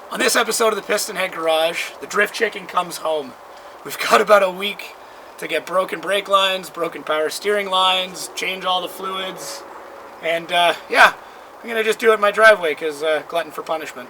On this episode of the Pistonhead Garage, the drift chicken comes home. We've got about a week to get broken brake lines, broken power steering lines, change all the fluids, and yeah, I'm gonna just do it in my driveway because glutton for punishment.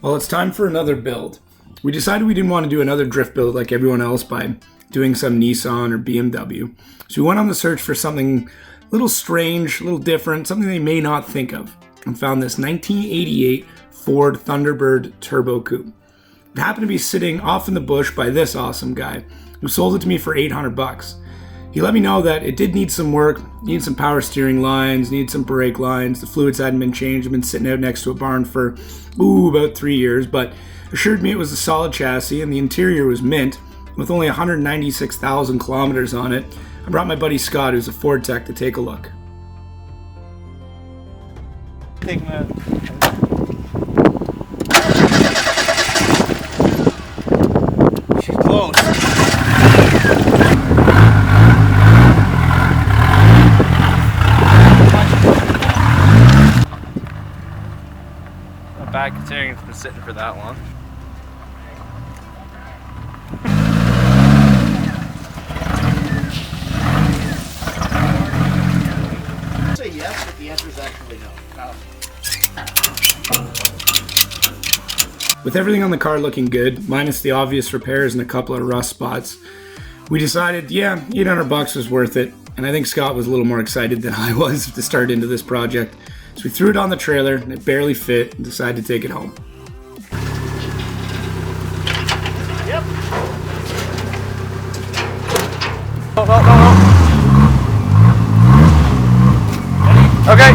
Well, it's time for another build. We decided we didn't want to do another drift build like everyone else by doing some Nissan or BMW. So we went on the search for something a little strange, a little different, something they may not think of, and found this 1988 Ford Thunderbird Turbo Coupe. It happened to be sitting off in the bush by this awesome guy who sold it to me for $800. He let me know that it did need some work, needed some power steering lines, needed some brake lines, the fluids hadn't been changed, I've been sitting out next to a barn for, about 3 years, but assured me it was a solid chassis and the interior was mint with only 196,000 kilometers on it. I brought my buddy Scott, who's a Ford tech, to take a look. She's close. Not bad considering it's been sitting for that long. Say yes, but the answer is actually no. With everything on the car looking good, minus the obvious repairs and a couple of rust spots, we decided, yeah, $800 was worth it, and I think Scott was a little more excited than I was to start into this project. So we threw it on the trailer, and it barely fit, and decided to take it home. Yep. No. Okay.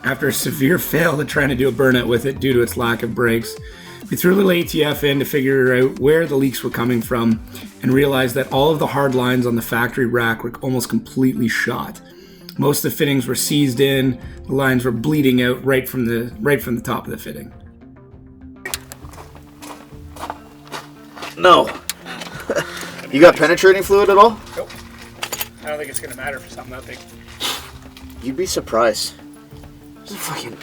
After a severe fail at trying to do a burnout with it due to its lack of brakes, we threw a little ATF in to figure out where the leaks were coming from and realized that all of the hard lines on the factory rack were almost completely shot. Most of the fittings were seized in, the lines were bleeding out right from the top of the fitting. No. You got penetrating fluid at all? Nope. I don't think it's going to matter for something that big. You'd be surprised. There's fucking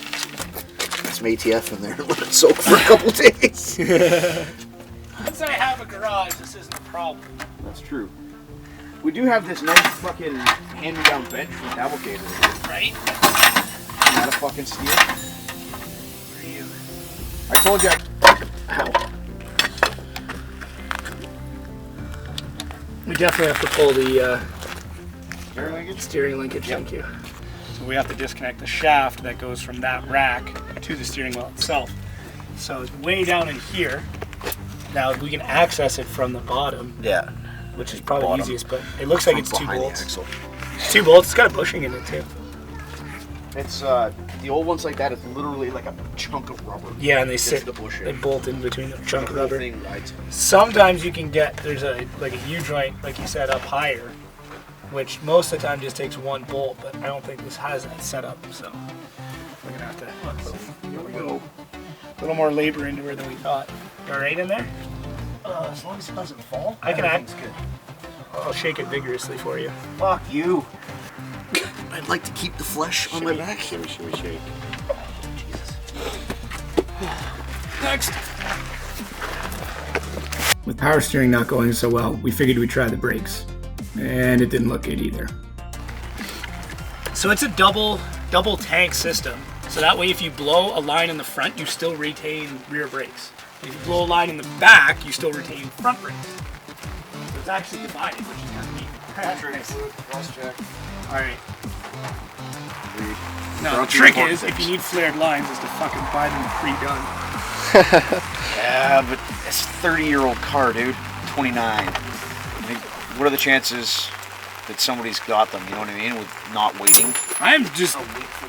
some ATF in there and let it soak for a couple days. Since I have a garage, this isn't a problem. That's true. We do have this nice fucking hand-me-down bench from Cavalcade. Right? Not a fucking steal. For you. I told you. Ow. We definitely have to pull the Steering linkage? steering linkage, thank you. So we have to disconnect the shaft that goes from that rack to the steering wheel itself. So it's way down in here. Now we can access it from the bottom, Yeah. which is probably Bottom. the easiest, but it looks like it's two Behind the bolts. axle. It's 2 bolts, it's got a bushing in it too. It's the old ones like that is literally like a chunk of rubber. Yeah, and they Just sit, the bushing. they bolt in between the chunk of The whole rubber. thing rides. Sometimes you can get, there's a U-joint, like you said, up higher, which most of the time just takes one bolt, but I don't think this has that set up, so we're gonna have to, here we go. A little more labor into her than we thought. You all right in there? As long as it doesn't fall. I can act. Everything's good. I'll shake it vigorously for you. Fuck you. I'd like to keep the flesh on my back. Shimmy, shake. Next. With power steering not going so well, we figured we'd try the brakes. And it didn't look good either. So it's a double tank system. So that way if you blow a line in the front, you still retain rear brakes. If you blow a line in the back, you still retain front brakes. So it's actually divided, which is kind of neat. Penetrating fluid, cross check. Alright. Agreed. Now the Front trick important is, if things. you need flared lines, is to fucking buy them pre-done. Yeah, but it's a 30-year-old car, dude. 29. I mean, what are the chances that somebody's got them, you know what I mean, with not waiting? I'm just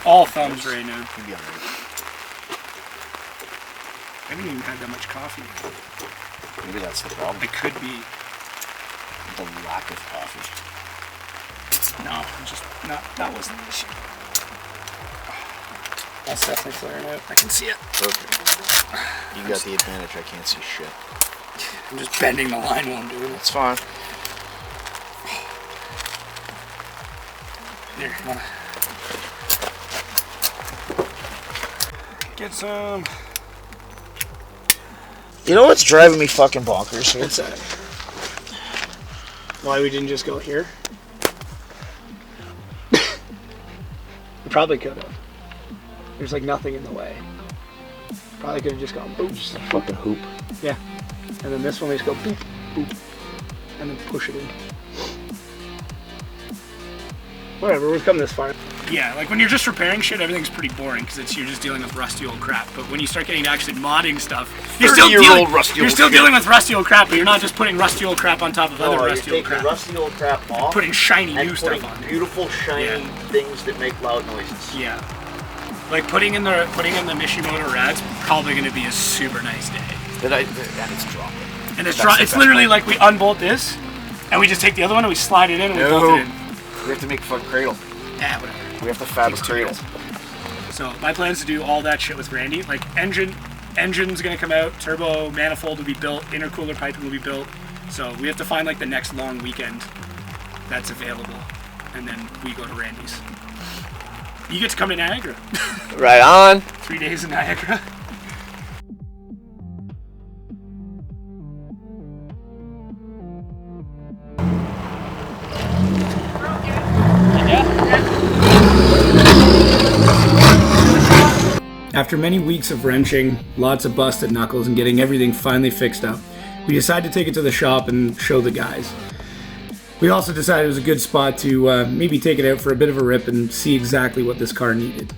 all thumbs right now. You'd be alright. I haven't even had that much coffee. Maybe that's the problem. It could be. The lack of coffee. No, just not. That wasn't the issue. That's definitely flaring out. I can see it. Perfect. You got the advantage. I can't see shit. I'm just bending the line while I'm doing it. That's fine. Here, wanna get some. You know what's driving me fucking bonkers? What's that? Why we didn't just go here? We probably could have. There's like nothing in the way. Probably could have just gone boop. Just a fucking hoop. Yeah. And then this one we just go boop, boop. And then push it in. Whatever, we've come this far. Yeah, like when you're just repairing shit, everything's pretty boring because you're just dealing with rusty old crap. But when you start getting to actually modding stuff, you're still dealing with rusty old crap, but you're not just putting rusty old crap on top of other rusty old crap. Rusty old crap off. Putting shiny new stuff on. Beautiful shiny things that make loud noises. Yeah. Like putting in the Mishimoto rads probably going to be a super nice day. And it's dropping. And it's literally like we unbolt this, and we just take the other one and we slide it in and we bolt it in. We have to make a fucking cradle. Yeah, whatever. We have to fabric cradle. So my plan is to do all that shit with Randy. Like engine's gonna come out, turbo manifold will be built, intercooler piping will be built. So we have to find like the next long weekend that's available, and then we go to Randy's. You get to come to Niagara. Right on. 3 days in Niagara. After many weeks of wrenching, lots of busted knuckles, and getting everything finally fixed up, we decided to take it to the shop and show the guys. We also decided it was a good spot to maybe take it out for a bit of a rip and see exactly what this car needed.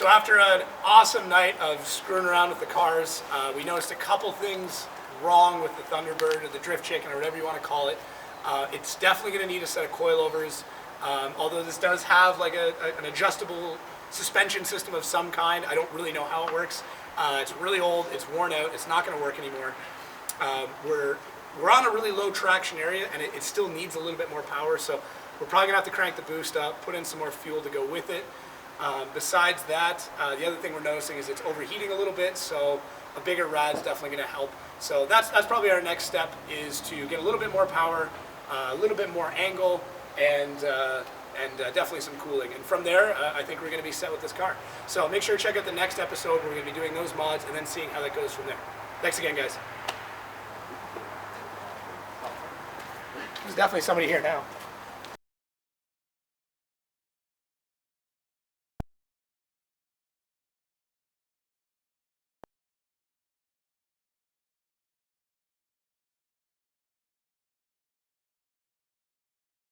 So after an awesome night of screwing around with the cars, we noticed a couple things wrong with the Thunderbird or the Drift Chicken or whatever you want to call it. It's definitely going to need a set of coilovers. Although this does have like an adjustable suspension system of some kind. I don't really know how it works. It's really old, it's worn out, it's not going to work anymore. We're on a really low traction area and it still needs a little bit more power, so we're probably going to have to crank the boost up, put in some more fuel to go with it. Besides that, the other thing we're noticing is it's overheating a little bit, so a bigger rad's definitely going to help. So that's probably our next step, is to get a little bit more power, a little bit more angle, and definitely some cooling. And from there, I think we're going to be set with this car. So make sure to check out the next episode where we're going to be doing those mods and then seeing how that goes from there. Thanks again, guys. There's definitely somebody here now.